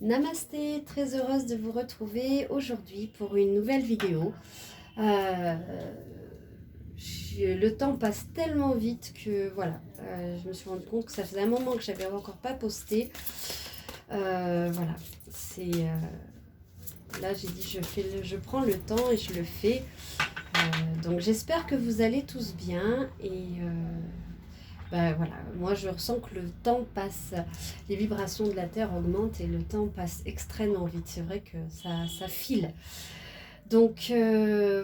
Namasté, très heureuse de vous retrouver aujourd'hui pour une nouvelle vidéo. Euh, le temps passe tellement vite que voilà, je me suis rendu compte que ça faisait un moment que j'avais encore pas posté. Voilà, c'est là j'ai dit je prends le temps et je le fais. Donc j'espère que vous allez tous bien et voilà, moi je ressens que le temps passe, les vibrations de la Terre augmentent et le temps passe extrêmement vite. C'est vrai que ça file. Donc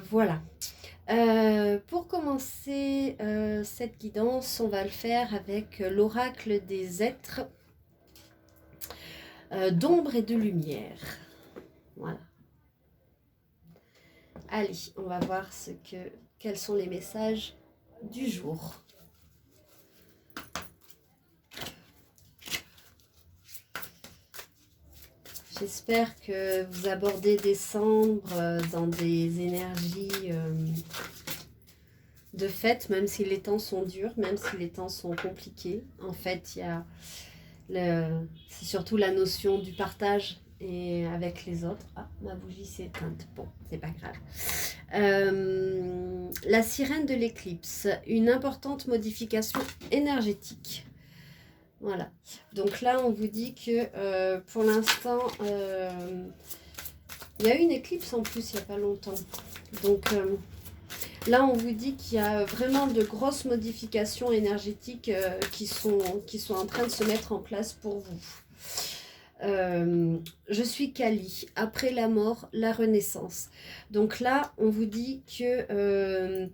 voilà. Pour commencer cette guidance, on va le faire avec l'oracle des êtres d'ombre et de lumière. Voilà. Allez, on va voir quels sont les messages du jour. J'espère que vous abordez décembre dans des énergies de fête, même si les temps sont durs, même si les temps sont compliqués. En fait, c'est surtout la notion du partage et avec les autres. Ah, ma bougie s'est éteinte. Bon, c'est pas grave. La sirène de l'éclipse, une importante modification énergétique. Voilà. Donc là, on vous dit que pour l'instant, il y a eu une éclipse en plus il n'y a pas longtemps. Donc là, on vous dit qu'il y a vraiment de grosses modifications énergétiques qui sont en train de se mettre en place pour vous. Je suis Kali, après la mort, la renaissance. Donc là, on vous dit que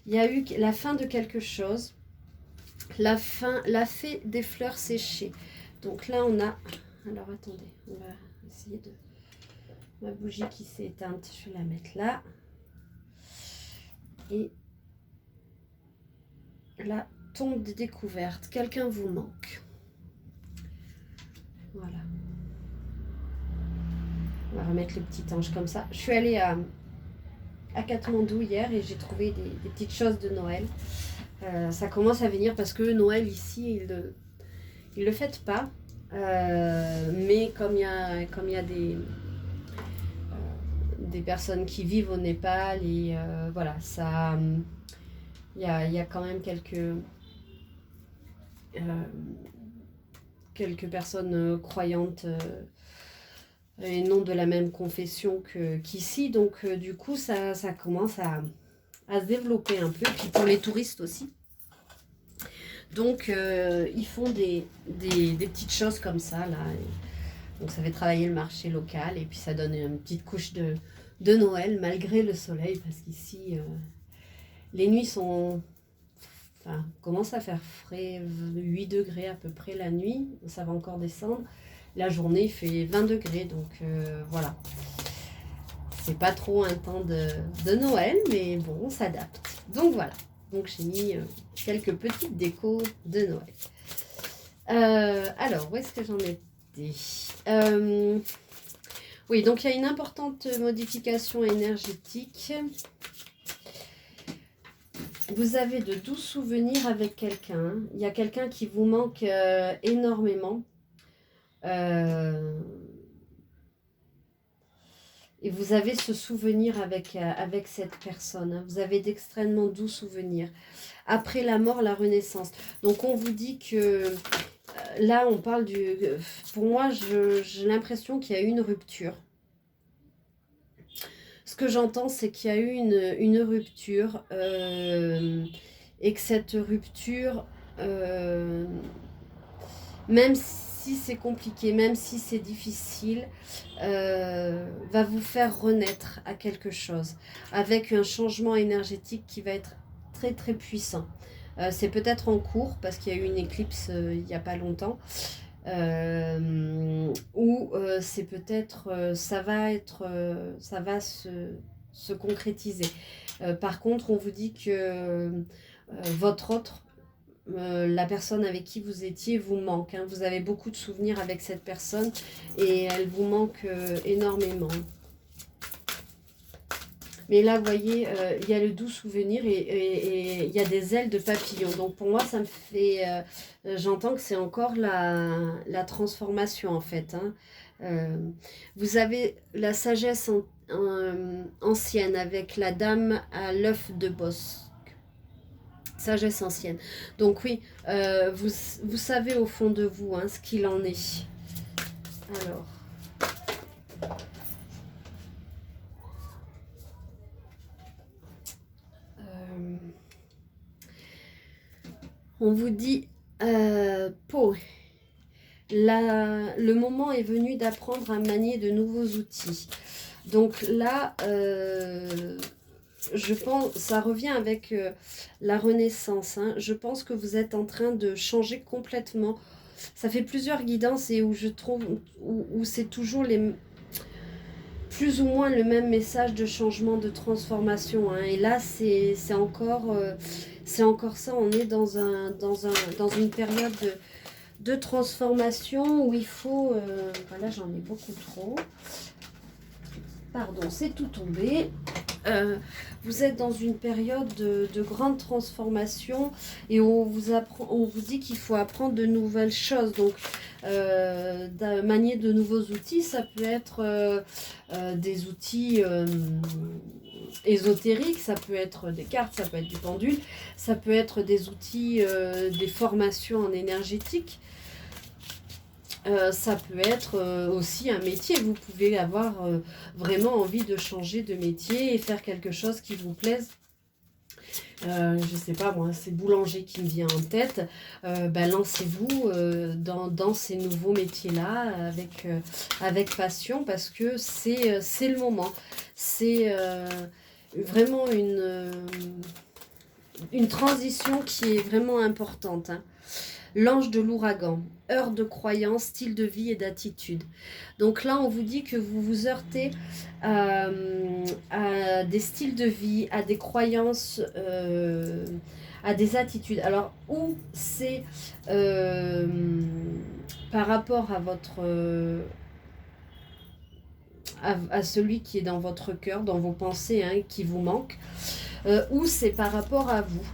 il y a eu la fin de quelque chose. La fée des fleurs séchées. Donc là, on a... Alors, attendez, on va essayer de... Ma bougie qui s'est éteinte, je vais la mettre là. Et la tombe des découvertes. Quelqu'un vous manque. Voilà. On va remettre le petit ange comme ça. Je suis allée à Katmandou hier et j'ai trouvé des petites choses de Noël. Ça commence à venir parce que Noël ici, ils le fêtent pas. Mais comme il y a des personnes qui vivent au Népal et voilà, ça, il y a quand même quelques personnes croyantes et non de la même confession qu'ici, donc du coup ça commence à se développer un peu, puis pour les touristes aussi. Donc ils font des petites choses comme ça là. Donc ça fait travailler le marché local et puis ça donne une petite couche de Noël malgré le soleil parce qu'ici les nuits commencent à faire frais, 8 degrés à peu près la nuit, ça va encore descendre. La journée il fait 20 degrés donc voilà. C'est pas trop un temps de Noël mais bon on s'adapte. Donc voilà, donc j'ai mis quelques petites décos de Noël. Alors où est-ce que j'en étais ? Oui, donc il y a une importante modification énergétique. Vous avez de doux souvenirs avec quelqu'un. Il y a quelqu'un qui vous manque énormément. Et vous avez ce souvenir avec cette personne. Vous avez d'extrêmement doux souvenirs. Après la mort, la renaissance. Donc on vous dit que... Là, on parle pour moi, j'ai l'impression qu'il y a eu une rupture. Ce que j'entends, c'est qu'il y a eu une rupture et que cette rupture, même si c'est compliqué, même si c'est difficile, va vous faire renaître à quelque chose avec un changement énergétique qui va être très très puissant. C'est peut-être en cours parce qu'il y a eu une éclipse il n'y a pas longtemps. Ou c'est peut-être ça va se concrétiser. Par contre, on vous dit que la personne avec qui vous étiez vous manque. Hein. Vous avez beaucoup de souvenirs avec cette personne et elle vous manque énormément. Mais là, vous voyez, il y a le doux souvenir et il y a des ailes de papillon. Donc pour moi, ça me fait... j'entends que c'est encore la transformation en fait. Hein. Vous avez la sagesse ancienne avec la dame à l'œuf de Bosque. Sagesse ancienne. Donc oui, vous savez au fond de vous hein, ce qu'il en est. Alors... on vous dit, Pau, le moment est venu d'apprendre à manier de nouveaux outils. Donc là, je pense, ça revient avec la Renaissance. Hein. Je pense que vous êtes en train de changer complètement. Ça fait plusieurs guidances et où je trouve, où c'est toujours plus ou moins le même message de changement, de transformation. Hein. Et là, c'est encore ça. On est dans une période de transformation où il faut... voilà, j'en ai beaucoup trop. Pardon, c'est tout tombé. Vous êtes dans une période de grande transformation et on vous dit qu'il faut apprendre de nouvelles choses. Donc, manier de nouveaux outils, ça peut être des outils ésotériques, ça peut être des cartes, ça peut être du pendule, ça peut être des outils, des formations en énergétique. Ça peut être aussi un métier. Vous pouvez avoir vraiment envie de changer de métier et faire quelque chose qui vous plaise. Je sais pas moi, c'est boulanger qui me vient en tête. Lancez-vous dans ces nouveaux métiers-là avec passion parce que c'est le moment. C'est vraiment une transition qui est vraiment importante. Hein. L'ange de l'ouragan, heure de croyance, style de vie et d'attitude. Donc là, on vous dit que vous vous heurtez à des styles de vie, à des croyances, à des attitudes. Alors, où c'est par rapport à votre... à celui qui est dans votre cœur, dans vos pensées, hein, qui vous manque, ou c'est par rapport à vous.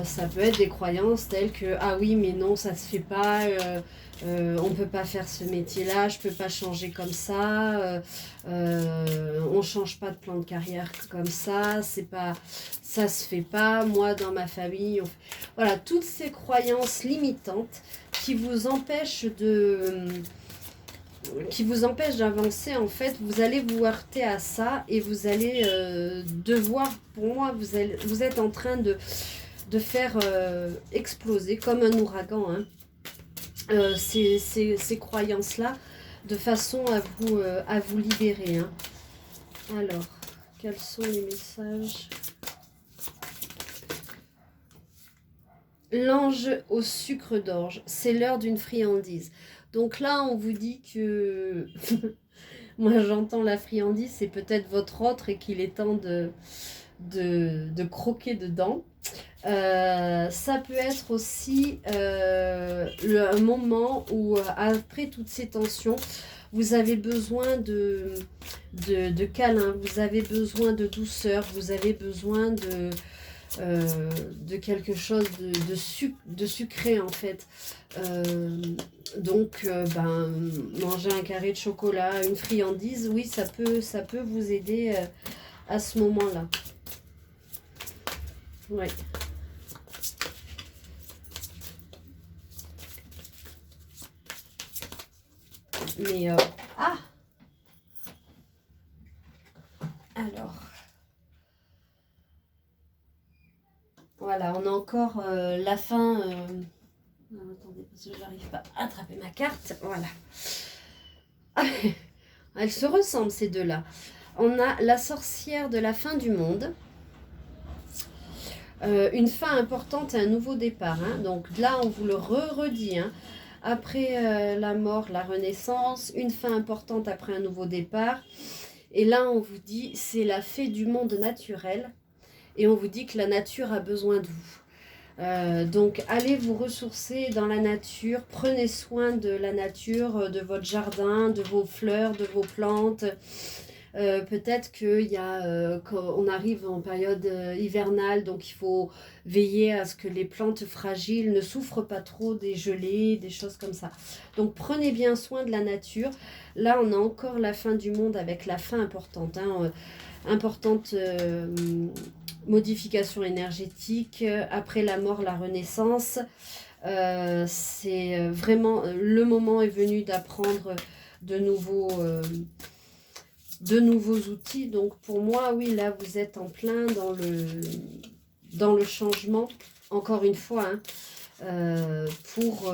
Ça peut être des croyances telles que ah oui mais non ça se fait pas, on peut pas faire ce métier là, je peux pas changer comme ça, on change pas de plan de carrière comme ça, ça se fait pas, moi dans ma famille voilà, toutes ces croyances limitantes qui vous empêchent d'avancer. En fait, vous allez vous heurter à ça et vous allez devoir, pour moi, vous êtes en train de faire exploser comme un ouragan hein, ces croyances-là de façon à vous libérer. Hein. Alors, quels sont les messages? L'ange au sucre d'orge, c'est l'heure d'une friandise. Donc là, on vous dit que... Moi, j'entends la friandise, c'est peut-être votre autre et qu'il est temps de croquer dedans. Ça peut être aussi un moment où, après toutes ces tensions, vous avez besoin de câlin, vous avez besoin de douceur, vous avez besoin de quelque chose de sucré en fait. Donc, manger un carré de chocolat, une friandise, oui, ça peut vous aider à ce moment-là. Ouais. Mais alors voilà, on a encore la fin. Non, attendez, parce que je n'arrive pas à attraper ma carte. Voilà. Elles se ressemblent ces deux-là. On a la sorcière de la fin du monde. Une fin importante et un nouveau départ. Hein. Donc là, on vous le redit. Hein. Après la mort, la renaissance, une fin importante après un nouveau départ. Et là, on vous dit, c'est la fée du monde naturel. Et on vous dit que la nature a besoin de vous. Donc, allez vous ressourcer dans la nature. Prenez soin de la nature, de votre jardin, de vos fleurs, de vos plantes. Peut-être qu'il y a, qu'on arrive en période hivernale, donc il faut veiller à ce que les plantes fragiles ne souffrent pas trop des gelées, des choses comme ça. Donc prenez bien soin de la nature. Là, on a encore la fin du monde avec la fin importante, hein, importante modification énergétique. Après la mort, la renaissance. C'est vraiment le moment est venu d'apprendre de nouveaux outils. Donc pour moi, oui, là, vous êtes en plein dans le changement, encore une fois, hein, pour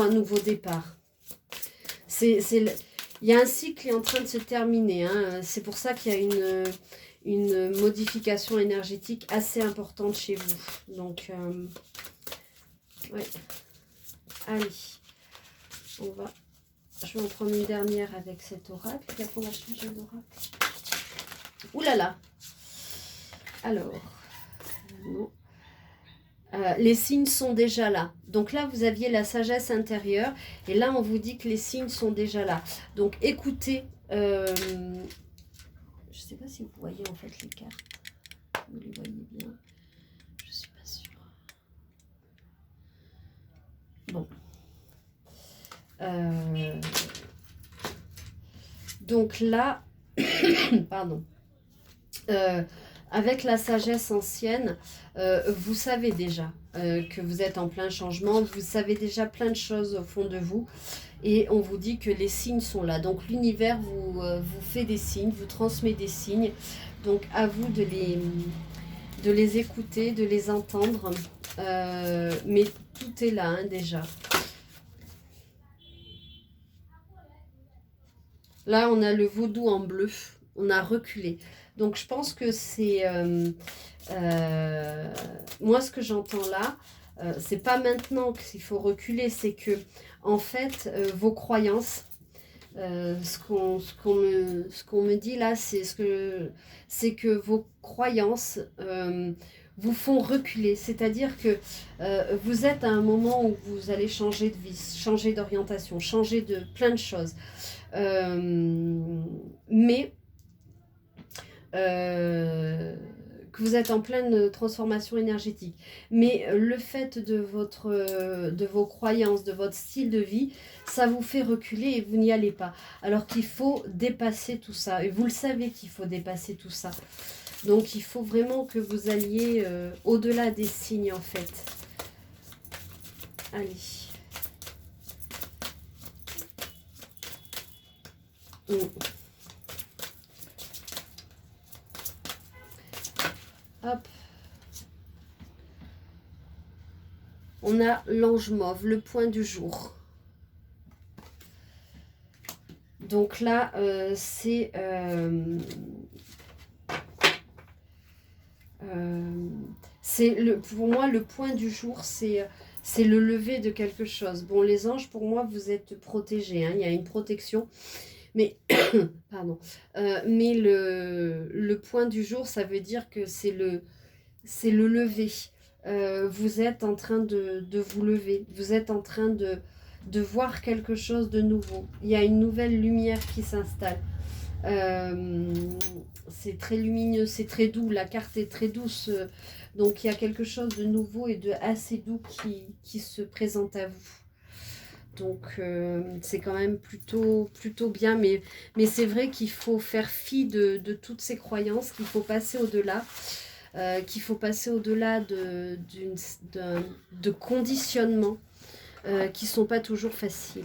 un nouveau départ. Il y a un cycle qui est en train de se terminer. Hein. C'est pour ça qu'il y a une modification énergétique assez importante chez vous. Donc, ouais. Allez, je vais en prendre une dernière avec cet oracle. Puis après, on va changer d'oracle. Ouh là là. Alors, non. Les signes sont déjà là. Donc là, vous aviez la sagesse intérieure. Et là, on vous dit que les signes sont déjà là. Donc écoutez. Je ne sais pas si vous voyez en fait les cartes. Vous les voyez bien. Je ne suis pas sûre. Bon. Donc là, pardon. Avec la sagesse ancienne, vous savez déjà que vous êtes en plein changement, vous savez déjà plein de choses au fond de vous et on vous dit que les signes sont là. Donc l'univers vous fait des signes, vous transmet des signes. Donc à vous de les écouter, de les entendre. Mais tout est là hein, déjà. Là, on a le vaudou en bleu. On a reculé. Donc, je pense que c'est... moi, ce que j'entends là, c'est pas maintenant qu'il faut reculer, c'est que, en fait, vos croyances, ce qu'on me dit là, c'est que vos croyances vous font reculer. C'est-à-dire que vous êtes à un moment où vous allez changer de vie, changer d'orientation, changer de plein de choses. Mais que vous êtes en pleine transformation énergétique. Mais le fait de vos croyances, de votre style de vie, ça vous fait reculer et vous n'y allez pas. Alors qu'il faut dépasser tout ça. Et vous le savez qu'il faut dépasser tout ça. Donc il faut vraiment que vous alliez au-delà des signes en fait. Allez. Hop. On a l'ange mauve, le point du jour. Donc là, c'est... pour moi, le point du jour, c'est le lever de quelque chose. Bon, les anges, pour moi, vous êtes protégés. Hein, il y a une protection. Mais, pardon. Mais le point du jour, ça veut dire que c'est le lever. Vous êtes en train de vous lever. Vous êtes en train de voir quelque chose de nouveau. Il y a une nouvelle lumière qui s'installe. C'est très lumineux, c'est très doux. La carte est très douce. Donc, il y a quelque chose de nouveau et de assez doux qui se présente à vous. Donc, c'est quand même plutôt bien. Mais c'est vrai qu'il faut faire fi de toutes ces croyances, qu'il faut passer au-delà. Qu'il faut passer au-delà de conditionnements qui ne sont pas toujours faciles.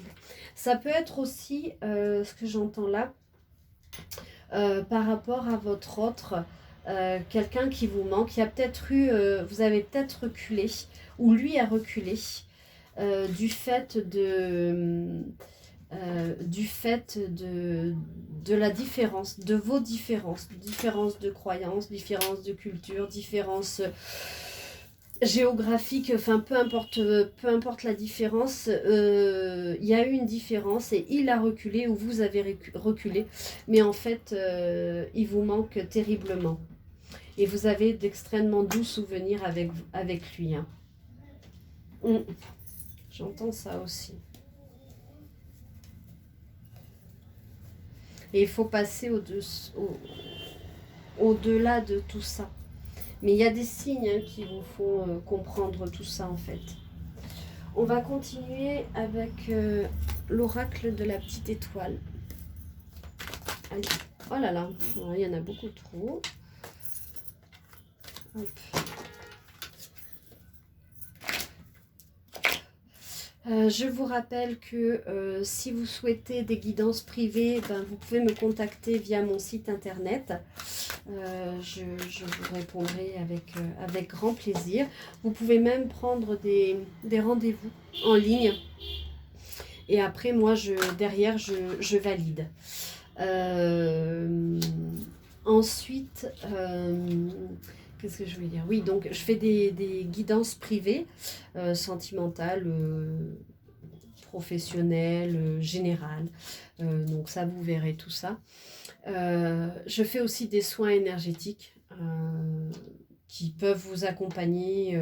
Ça peut être aussi, ce que j'entends là, par rapport à votre autre, quelqu'un qui vous manque, il y a peut-être eu, vous avez peut-être reculé, ou lui a reculé, du fait de la différence, de vos différences de croyances, différences de culture, différences géographiques, enfin peu importe la différence, il y a eu une différence et il a reculé ou vous avez reculé, mais en fait il vous manque terriblement et vous avez d'extrêmement doux souvenirs avec lui. Hein. J'entends ça aussi. Et il faut passer au-delà de tout ça. Mais il y a des signes hein, qui vous font comprendre tout ça en fait. On va continuer avec l'oracle de la petite étoile. Allez. Oh là là, il y en a beaucoup trop. Hop. Je vous rappelle que si vous souhaitez des guidances privées, ben, vous pouvez me contacter via mon site internet. Je vous répondrai avec grand plaisir. Vous pouvez même prendre des rendez-vous en ligne. Et après, moi, derrière, je valide. Ensuite, qu'est-ce que je voulais dire? Oui, donc je fais des guidances privées, sentimentales, professionnelles, générales. Donc ça, vous verrez tout ça. Je fais aussi des soins énergétiques qui peuvent vous accompagner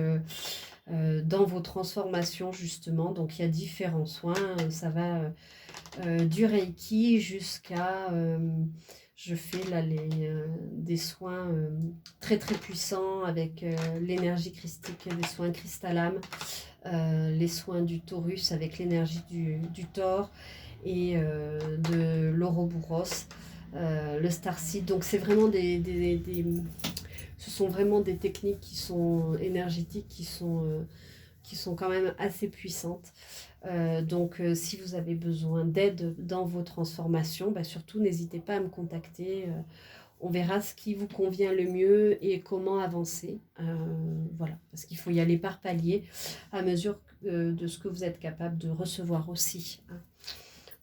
dans vos transformations justement. Donc il y a différents soins, ça va du Reiki jusqu'à... je fais là des soins très très puissants avec l'énergie christique, des soins cristallam, les soins du Taurus avec l'énergie du Thor et de l'Ouroboros, le Starseed. Donc c'est vraiment ce sont vraiment des techniques qui sont énergétiques, qui sont quand même assez puissantes. Donc si vous avez besoin d'aide dans vos transformations, bah, surtout n'hésitez pas à me contacter. On verra ce qui vous convient le mieux et comment avancer. Voilà, parce qu'il faut y aller par palier à mesure de ce que vous êtes capable de recevoir aussi. Hein.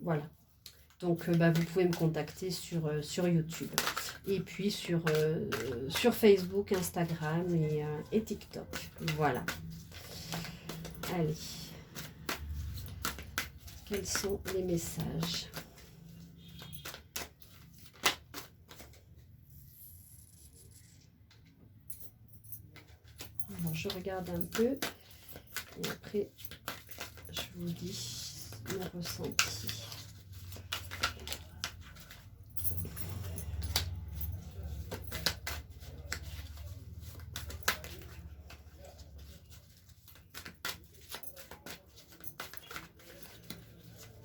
Voilà. Donc bah, vous pouvez me contacter sur YouTube et puis sur Facebook, Instagram et TikTok. Voilà. Allez. Quels sont les messages? Alors, je regarde un peu et après je vous dis mon ressenti.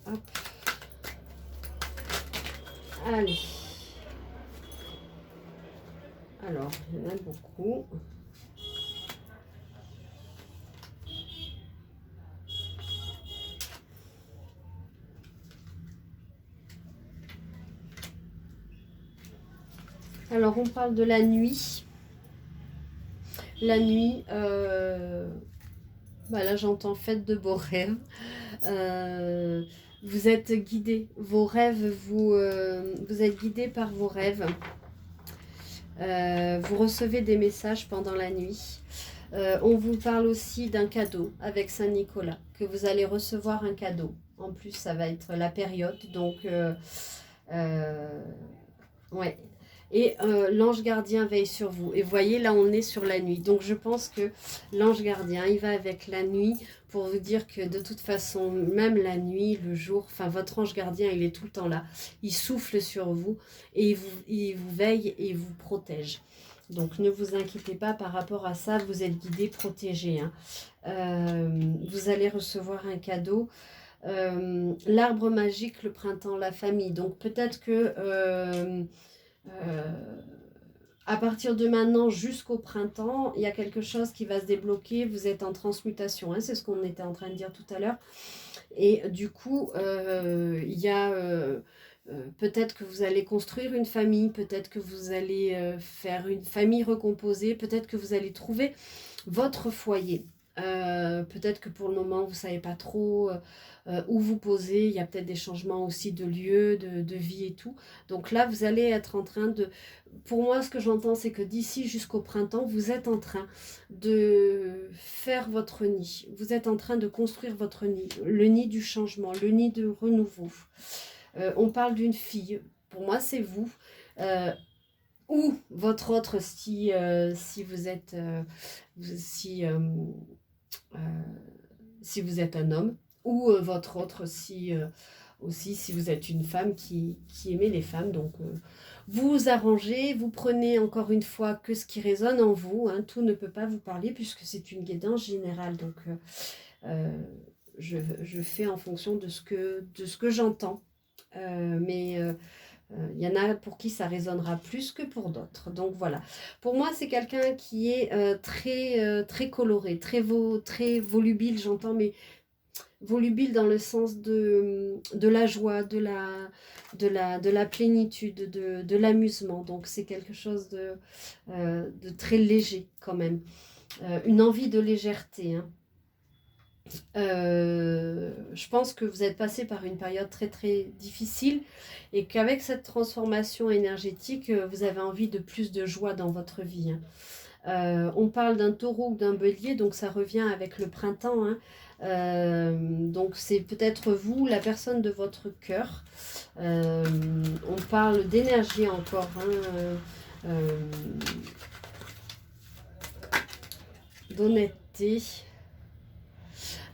Hop. Allez. Alors, il y en a beaucoup. Alors, on parle de la nuit. La nuit, bah là, j'entends faites de beaux rêves. Vous êtes guidé. Vos rêves, vous êtes guidé par vos rêves. Vous recevez des messages pendant la nuit. On vous parle aussi d'un cadeau avec Saint-Nicolas, que vous allez recevoir un cadeau. En plus, ça va être la période, donc ouais. Et l'ange gardien veille sur vous. Et vous voyez, là, on est sur la nuit. Donc, je pense que l'ange gardien, il va avec la nuit pour vous dire que de toute façon, même la nuit, le jour, enfin, votre ange gardien, il est tout le temps là. Il souffle sur vous et il vous veille et vous protège. Donc, ne vous inquiétez pas par rapport à ça. Vous êtes guidé, protégé. Hein. Vous allez recevoir un cadeau. L'arbre magique, le printemps, la famille. Donc, peut-être que... à partir de maintenant jusqu'au printemps, il y a quelque chose qui va se débloquer, vous êtes en transmutation, hein, c'est ce qu'on était en train de dire tout à l'heure. Et du coup, il y a peut-être que vous allez construire une famille, peut-être que vous allez faire une famille recomposée, peut-être que vous allez trouver votre foyer. Peut-être que pour le moment, vous ne savez pas trop où vous poser. Il y a peut-être des changements aussi de lieu, de vie et tout. Donc là, vous allez être en train de... Pour moi, ce que j'entends, c'est que d'ici jusqu'au printemps, vous êtes en train de faire votre nid. Vous êtes en train de construire votre nid. Le nid du changement, le nid de renouveau. On parle d'une fille. Pour moi, c'est vous. Ou votre autre, si vous êtes... si vous êtes un homme, ou votre autre si aussi si vous êtes une femme qui aimait les femmes. Donc, vous vous arrangez, vous prenez encore une fois que ce qui résonne en vous. Hein, tout ne peut pas vous parler puisque c'est une guidance générale. Donc, je fais en fonction de ce que j'entends. Mais il y en a pour qui ça résonnera plus que pour d'autres. Donc voilà. Pour moi, c'est quelqu'un qui est très coloré, très volubile, j'entends, mais volubile dans le sens de la joie, de la plénitude, de l'amusement. Donc c'est quelque chose de très léger quand même. Une envie de légèreté, hein. Je pense que vous êtes passé par une période très très difficile et qu'avec cette transformation énergétique, vous avez envie de plus de joie dans votre vie, hein. On parle d'un taureau ou d'un bélier, donc ça revient avec le printemps, hein. Donc c'est peut-être vous, la personne de votre cœur. On parle d'énergie encore, hein, d'honnêteté.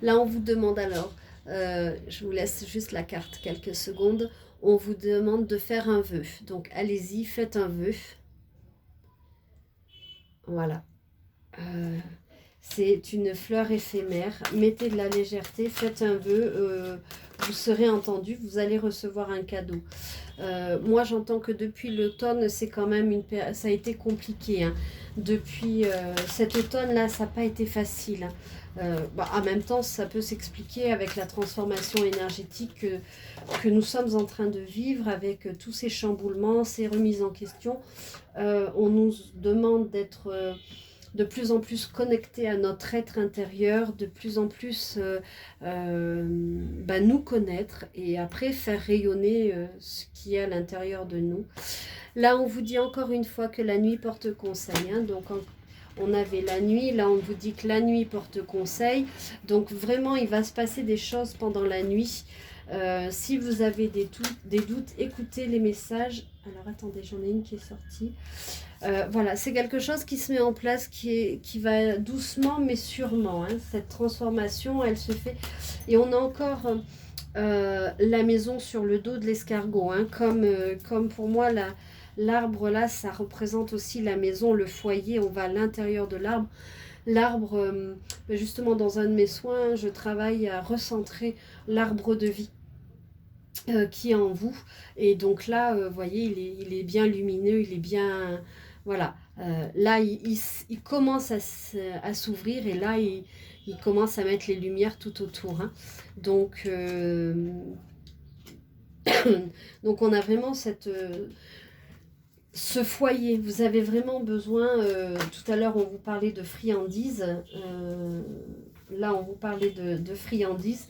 Là, on vous demande alors, je vous laisse juste la carte quelques secondes, on vous demande de faire un vœu. Donc, allez-y, faites un vœu. Voilà. C'est une fleur éphémère. Mettez de la légèreté, faites un vœu. Vous serez entendu, vous allez recevoir un cadeau. Moi, j'entends que depuis l'automne, c'est quand même ça a été compliqué, hein. Depuis cet automne-là, ça n'a pas été facile, hein. En même temps, ça peut s'expliquer avec la transformation énergétique que nous sommes en train de vivre, avec tous ces chamboulements, ces remises en question. On nous demande d'être de plus en plus connectés à notre être intérieur, de plus en plus nous connaître et après faire rayonner ce qui est à l'intérieur de nous. Là, on vous dit encore une fois que la nuit porte conseil, hein. Donc, on avait la nuit, là on vous dit que la nuit porte conseil. Donc vraiment, il va se passer des choses pendant la nuit. Si vous avez des doutes, écoutez les messages. Alors attendez, j'en ai une qui est sortie. Voilà, c'est quelque chose qui se met en place, qui va doucement mais sûrement, hein. Cette transformation, elle se fait. Et on a encore la maison sur le dos de l'escargot, hein. Comme pour moi, l'arbre là, ça représente aussi la maison, le foyer. On va à l'intérieur de l'arbre. L'arbre, justement dans un de mes soins, je travaille à recentrer l'arbre de vie qui est en vous. Et donc là, vous voyez, il est bien lumineux, il est bien... Voilà, là, il commence à s'ouvrir et là, il commence à mettre les lumières tout autour, hein. Donc, donc, on a vraiment ce foyer. Vous avez vraiment besoin, tout à l'heure, on vous parlait de friandises. Là, on vous parlait de friandises.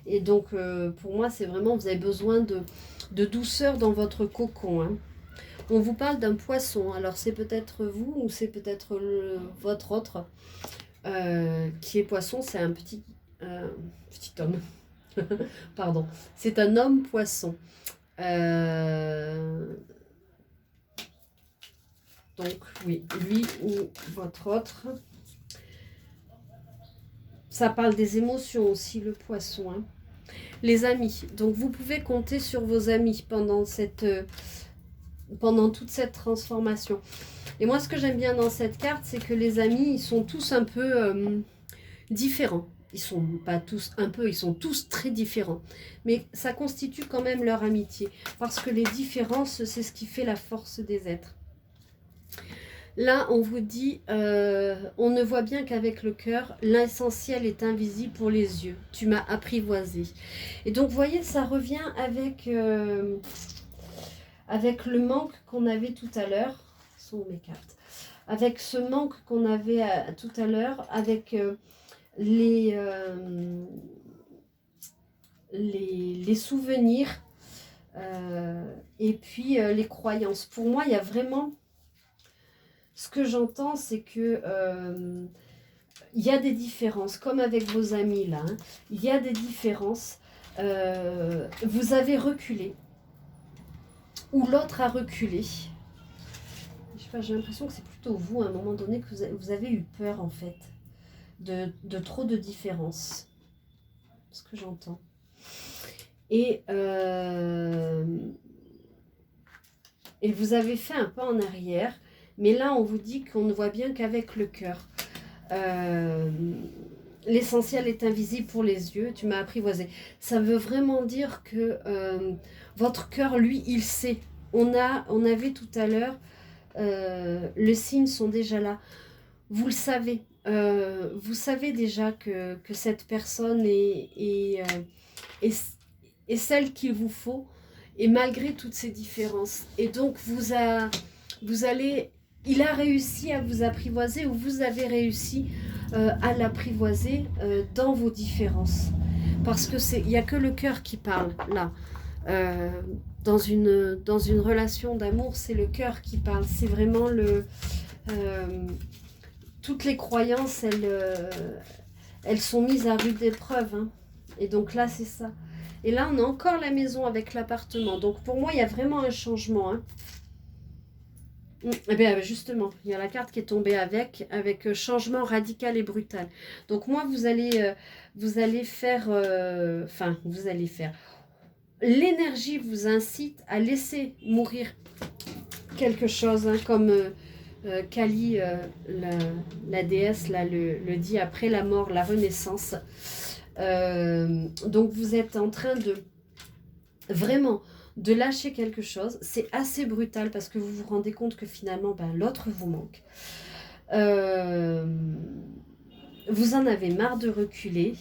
Et donc, pour moi, c'est vraiment, vous avez besoin de douceur dans votre cocon, hein. On vous parle d'un poisson. Alors, c'est peut-être vous ou c'est peut-être votre autre qui est poisson. C'est un petit homme. Pardon. C'est un homme poisson. Donc, oui, lui ou votre autre. Ça parle des émotions aussi, le poisson, hein. Les amis. Donc, vous pouvez compter sur vos amis pendant toute cette transformation. Et moi, ce que j'aime bien dans cette carte, c'est que les amis, ils sont tous un peu différents. Ils sont pas tous un peu, ils sont tous très différents. Mais ça constitue quand même leur amitié. Parce que les différences, c'est ce qui fait la force des êtres. Là, on vous dit, on ne voit bien qu'avec le cœur, l'essentiel est invisible pour les yeux. Tu m'as apprivoisé. Et donc, vous voyez, ça revient avec le manque qu'on avait tout à l'heure. Ce sont mes cartes. Avec ce manque qu'on avait tout à l'heure, avec les souvenirs et puis les croyances. Pour moi, il y a vraiment... Ce que j'entends, c'est que il y a des différences, comme avec vos amis là, hein. Il y a des différences. Vous avez reculé, ou l'autre a reculé. Je sais pas, j'ai l'impression que c'est plutôt vous, à un moment donné, que vous avez eu peur, en fait, de trop de différences. Ce que j'entends. Et, et vous avez fait un pas en arrière, mais là on vous dit qu'on ne voit bien qu'avec le cœur. L'essentiel est invisible pour les yeux, tu m'as apprivoisé. Ça veut vraiment dire que votre cœur, lui, il sait. On avait tout à l'heure, les signes sont déjà là. Vous le savez. Vous savez déjà que cette personne est, est celle qu'il vous faut, et malgré toutes ces différences. Et donc, vous allez... Il a réussi à vous apprivoiser, ou vous avez réussi à l'apprivoiser dans vos différences. Parce que il n'y a que le cœur qui parle, là. Euh, dans une relation d'amour, c'est le cœur qui parle. C'est vraiment le... toutes les croyances, elles sont mises à rude épreuve. Hein. Et donc là, c'est ça. Et là, on a encore la maison avec l'appartement. Donc pour moi, il y a vraiment un changement. Hein. Eh bien, justement, il y a la carte qui est tombée avec changement radical et brutal. Donc moi, vous allez faire... Enfin, vous allez faire... L'énergie vous incite à laisser mourir quelque chose, hein, comme Kali, la déesse, là, le dit après la mort, la renaissance. Donc vous êtes en train de vraiment de lâcher quelque chose. C'est assez brutal parce que vous vous rendez compte que finalement l'autre vous manque. Vous en avez marre de reculer.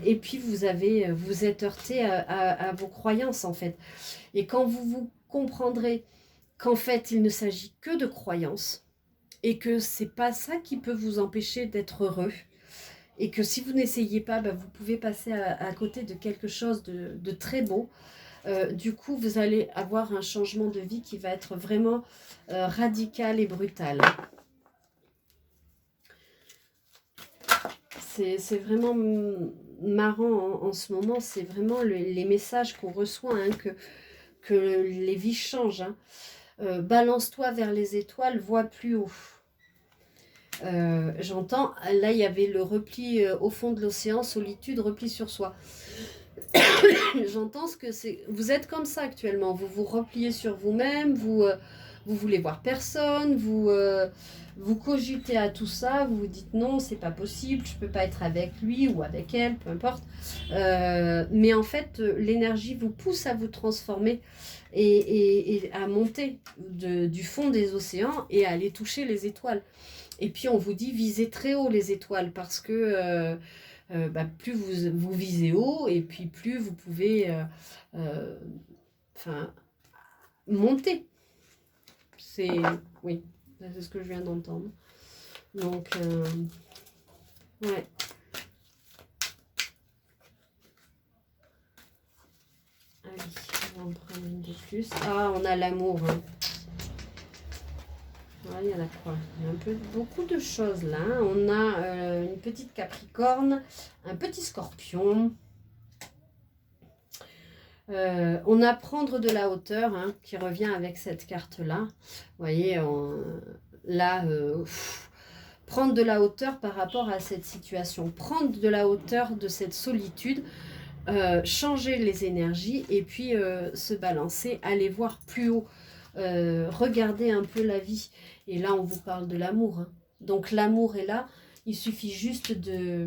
Et puis vous êtes heurté à vos croyances en fait. Et quand vous comprendrez qu'en fait il ne s'agit que de croyances et que c'est pas ça qui peut vous empêcher d'être heureux, et que si vous n'essayez pas, vous pouvez passer à côté de quelque chose de très beau. Du coup, vous allez avoir un changement de vie qui va être vraiment radical et brutal. C'est vraiment marrant en ce moment. C'est vraiment les messages qu'on reçoit, hein, que les vies changent. Hein. Balance-toi vers les étoiles, vois plus haut. J'entends, là il y avait le repli au fond de l'océan, solitude, repli sur soi. J'entends ce que c'est. Vous êtes comme ça actuellement, vous vous repliez sur vous-même, vous voulez voir personne, vous cogitez à tout ça, vous vous dites non, c'est pas possible, je peux pas être avec lui ou avec elle, peu importe. Mais en fait, l'énergie vous pousse à vous transformer et à monter du fond des océans et à aller toucher les étoiles. Et puis on vous dit visez très haut les étoiles parce que plus vous visez haut et puis plus vous pouvez monter. Oui, c'est ce que je viens d'entendre. Donc, ouais. Allez, on va en prendre une de plus. Ah, on a l'amour. Hein. Il y en a quoi? Il y a beaucoup de choses là. Hein. On a une petite Capricorne, un petit Scorpion. On a prendre de la hauteur, hein, qui revient avec cette carte-là. Vous voyez, prendre de la hauteur par rapport à cette situation. Prendre de la hauteur de cette solitude. Changer les énergies et puis se balancer, aller voir plus haut. Regarder un peu la vie. Et là, on vous parle de l'amour. Hein. Donc l'amour est là. Il suffit juste de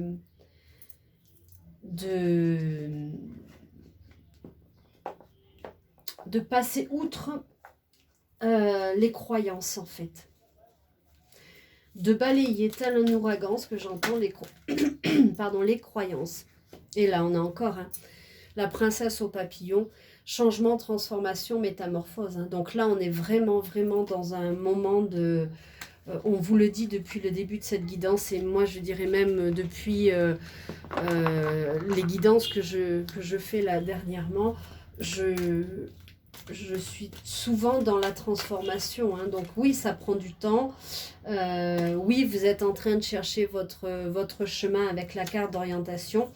passer outre les croyances, en fait. De balayer tel un ouragan, ce que j'entends, les croyances. Et là, on a encore la princesse au papillon, changement, transformation, métamorphose. Hein. Donc là, on est vraiment, vraiment dans un moment de... on vous le dit depuis le début de cette guidance, et moi, je dirais même depuis les guidances que je fais là dernièrement, je suis souvent dans la transformation. Hein. Donc oui, ça prend du temps. Oui, vous êtes en train de chercher votre chemin avec la carte d'orientation.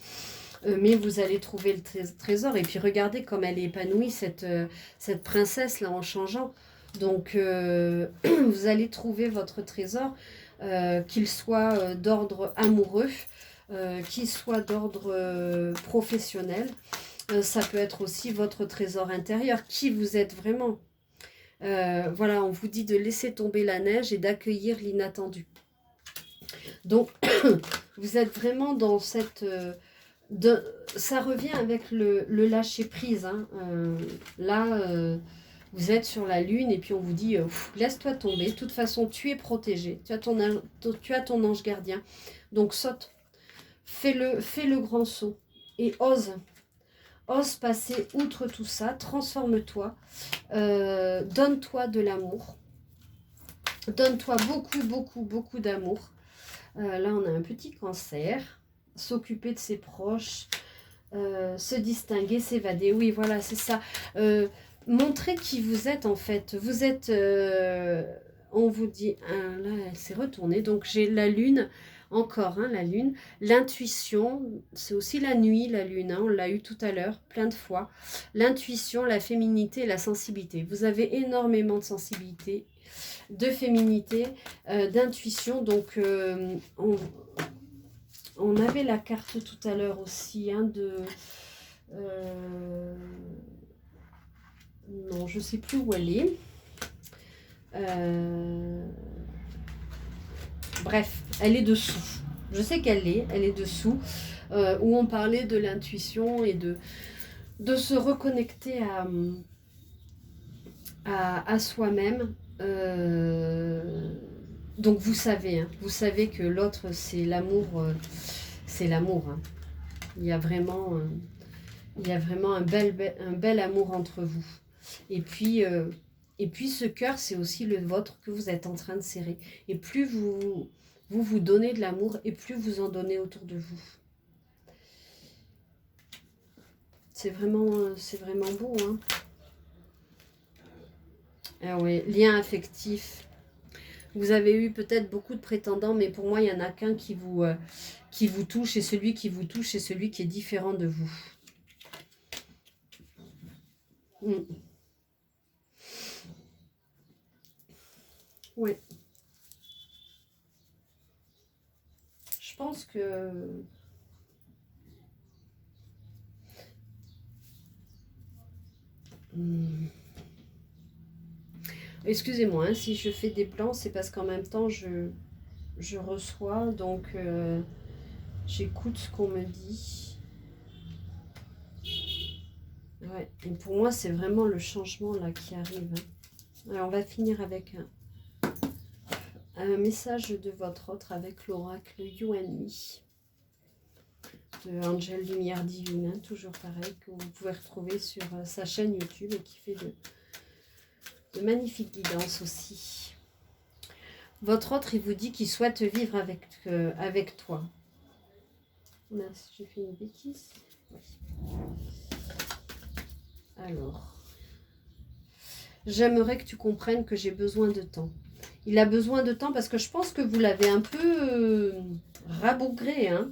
Mais vous allez trouver le trésor. Et puis regardez comme elle est épanouie, cette princesse là en changeant. Donc vous allez trouver votre trésor, qu'il soit d'ordre amoureux, qu'il soit d'ordre professionnel. Ça peut être aussi votre trésor intérieur, qui vous êtes vraiment. Voilà, on vous dit de laisser tomber la neige et d'accueillir l'inattendu. Donc, vous êtes vraiment dans cette... ça revient avec le lâcher-prise. Hein. Là, vous êtes sur la lune et puis on vous dit, laisse-toi tomber. De toute façon, tu es protégé. Tu as ton ange gardien. Donc, saute. Fais le grand saut. Et ose. Ose passer outre tout ça. Transforme-toi. Donne-toi de l'amour. Donne-toi beaucoup, beaucoup, beaucoup d'amour. Là, on a un petit cancer. S'occuper de ses proches. Se distinguer, s'évader. Oui, voilà, c'est ça. Montrer qui vous êtes, en fait. Vous êtes... on vous dit... là, elle s'est retournée. Donc, j'ai la lune. Encore, hein, la lune. L'intuition, c'est aussi la nuit, la lune. Hein, on l'a eu tout à l'heure, plein de fois. L'intuition, la féminité et la sensibilité. Vous avez énormément de sensibilité, de féminité, d'intuition. Donc, on avait la carte tout à l'heure aussi, hein, de... non, je ne sais plus où elle est. Bref, elle est dessous. Je sais elle est dessous, où on parlait de l'intuition et de se reconnecter à soi-même. Donc vous savez que l'autre c'est l'amour, hein. Il y a vraiment un bel amour entre vous. Et puis ce cœur, c'est aussi le vôtre que vous êtes en train de serrer. Et plus vous donnez de l'amour, et plus vous en donnez autour de vous. C'est vraiment beau, hein. Ah oui, lien affectif. Vous avez eu peut-être beaucoup de prétendants, mais pour moi, il n'y en a qu'un qui vous touche, et celui qui vous touche, c'est celui qui est différent de vous. Oui. Je pense que... Excusez-moi, hein, si je fais des plans, c'est parce qu'en même temps, je reçois, donc j'écoute ce qu'on me dit. Ouais, et pour moi, c'est vraiment le changement là qui arrive. Hein. Alors, on va finir avec un message de votre autre avec l'oracle You and Me de Angel Lumière Divine, hein, toujours pareil, que vous pouvez retrouver sur sa chaîne YouTube et qui fait de magnifiques guidances aussi. Votre autre, il vous dit qu'il souhaite vivre avec toi. Mince, j'ai fait une bêtise. Oui. Alors, j'aimerais que tu comprennes que j'ai besoin de temps. Il a besoin de temps parce que je pense que vous l'avez un peu rabougré. Hein.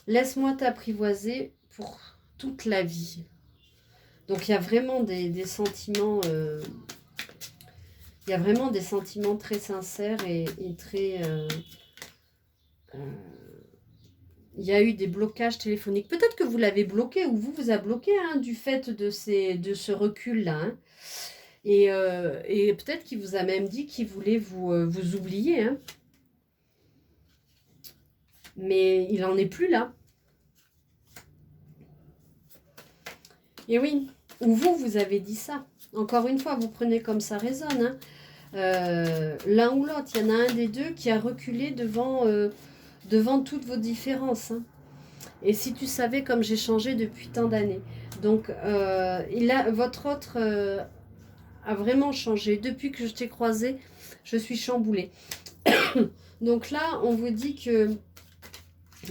Laisse-moi t'apprivoiser pour toute la vie. Donc, il y a vraiment des sentiments... il y a vraiment des sentiments très sincères et très... il y a eu des blocages téléphoniques. Peut-être que vous l'avez bloqué ou vous a bloqué, hein, du fait de ce recul-là. Hein. Et peut-être qu'il vous a même dit qu'il voulait vous oublier. Hein. Mais il n'en est plus là. Et oui, ou vous avez dit ça. Encore une fois, vous prenez comme ça résonne. Hein. L'un ou l'autre, il y en a un des deux qui a reculé devant toutes vos différences. Hein. Et si tu savais comme j'ai changé depuis tant d'années. Donc, votre autre a vraiment changé. Depuis que je t'ai croisé, je suis chamboulée. Donc là, on vous dit que,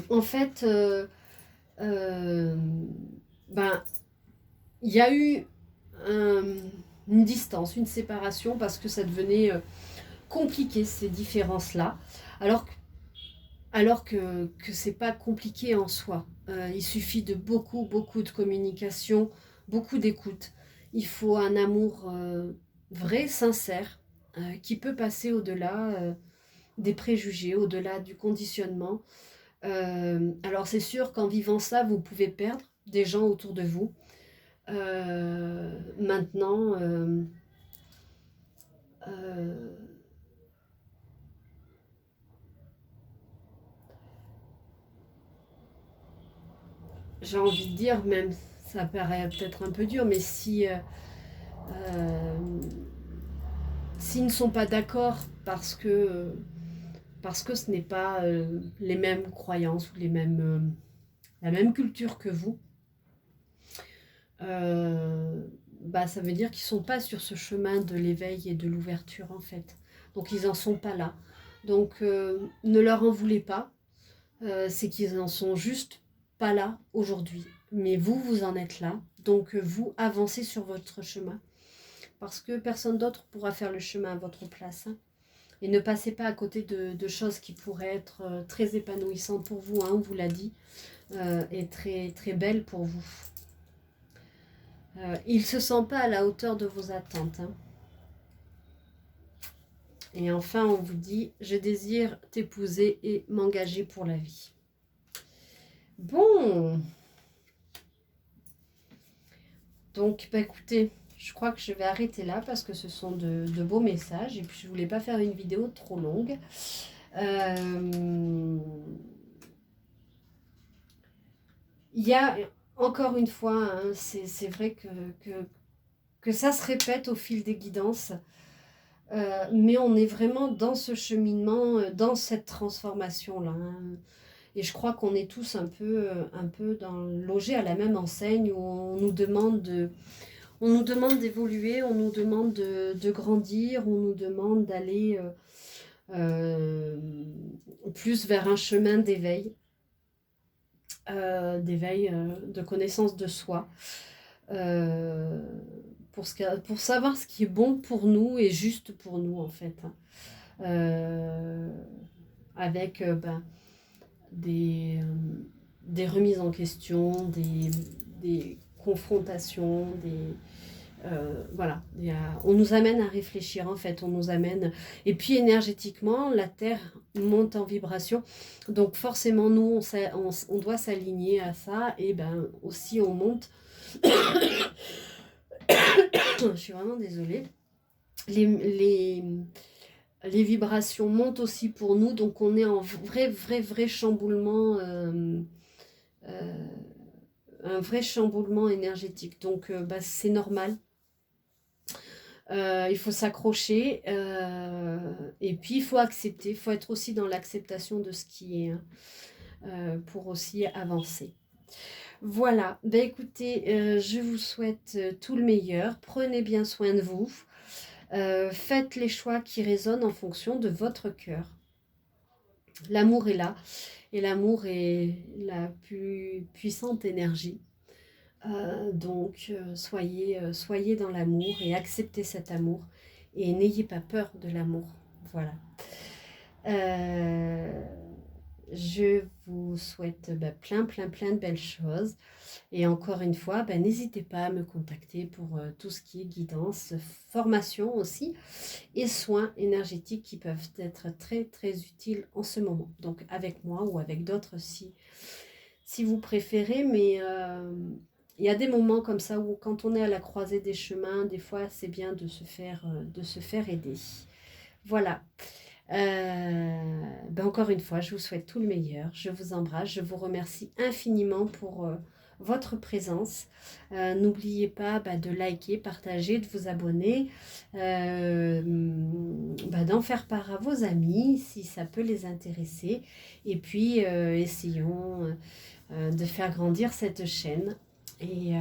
en fait, il y a eu une distance, une séparation, parce que ça devenait compliqué, ces différences-là. Alors que c'est pas compliqué en soi. Il suffit de beaucoup de communication, beaucoup d'écoute. Il faut un amour vrai, sincère, qui peut passer au-delà des préjugés, au-delà du conditionnement. Alors c'est sûr qu'en vivant ça, vous pouvez perdre des gens autour de vous. Maintenant, j'ai envie de dire, même ça paraît peut-être un peu dur, mais si s'ils ne sont pas d'accord parce que ce n'est pas les mêmes croyances ou la même culture que vous, bah, ça veut dire qu'ils ne sont pas sur ce chemin de l'éveil et de l'ouverture en fait. Donc ils n'en sont pas là. Donc ne leur en voulez pas, c'est qu'ils n'en sont juste pas là aujourd'hui. Mais vous, vous en êtes là. Donc vous avancez sur votre chemin. Parce que personne d'autre pourra faire le chemin à votre place. Hein. Et ne passez pas à côté de choses qui pourraient être très épanouissantes pour vous, hein, on vous l'a dit, et très, très belles pour vous. Il ne se sent pas à la hauteur de vos attentes. Hein. Et enfin, on vous dit, je désire t'épouser et m'engager pour la vie. Bon. Donc, bah, écoutez, je crois que je vais arrêter là parce que ce sont de beaux messages. Et puis, je ne voulais pas faire une vidéo trop longue. Il y a, encore une fois, hein, c'est vrai que ça se répète au fil des guidances. Mais on est vraiment dans ce cheminement, dans cette transformation-là. Hein. Et je crois qu'on est tous un peu logés à la même enseigne où on nous demande d'évoluer, on nous demande de grandir, on nous demande d'aller plus vers un chemin d'éveil, de connaissance de soi. Pour savoir ce qui est bon pour nous et juste pour nous en fait. Hein. Avec des remises en question, des confrontations, voilà, on nous amène à réfléchir en fait, on nous amène, et puis énergétiquement la terre monte en vibration, donc forcément nous on doit s'aligner à ça, et ben aussi on monte. Je suis vraiment désolée, les vibrations montent aussi pour nous, donc on est en vrai chamboulement, un vrai chamboulement énergétique, donc bah, c'est normal. Il faut s'accrocher et puis il faut accepter, il faut être aussi dans l'acceptation de ce qui est pour aussi avancer. Voilà, ben écoutez, je vous souhaite tout le meilleur, prenez bien soin de vous, faites les choix qui résonnent en fonction de votre cœur. L'amour est là et l'amour est la plus puissante énergie. Donc soyez dans l'amour et acceptez cet amour et n'ayez pas peur de l'amour. Voilà. Je vous souhaite plein de belles choses. Et encore une fois, n'hésitez pas à me contacter pour tout ce qui est guidance, formation aussi, et soins énergétiques qui peuvent être très utiles en ce moment. Donc avec moi ou avec d'autres si vous préférez, mais il y a des moments comme ça où quand on est à la croisée des chemins, des fois c'est bien de se faire aider. Voilà. Encore une fois, je vous souhaite tout le meilleur. Je vous embrasse. Je vous remercie infiniment pour votre présence. N'oubliez pas de liker, partager, de vous abonner, d'en faire part à vos amis si ça peut les intéresser. Et puis, essayons de faire grandir cette chaîne. Et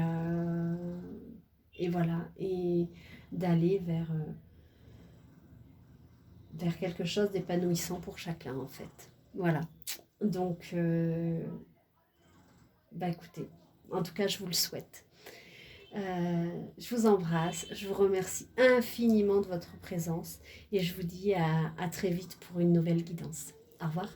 voilà. Et d'aller vers quelque chose d'épanouissant pour chacun en fait. Voilà. Donc, écoutez, en tout cas, je vous le souhaite. Je vous embrasse, je vous remercie infiniment de votre présence et je vous dis à très vite pour une nouvelle guidance. Au revoir.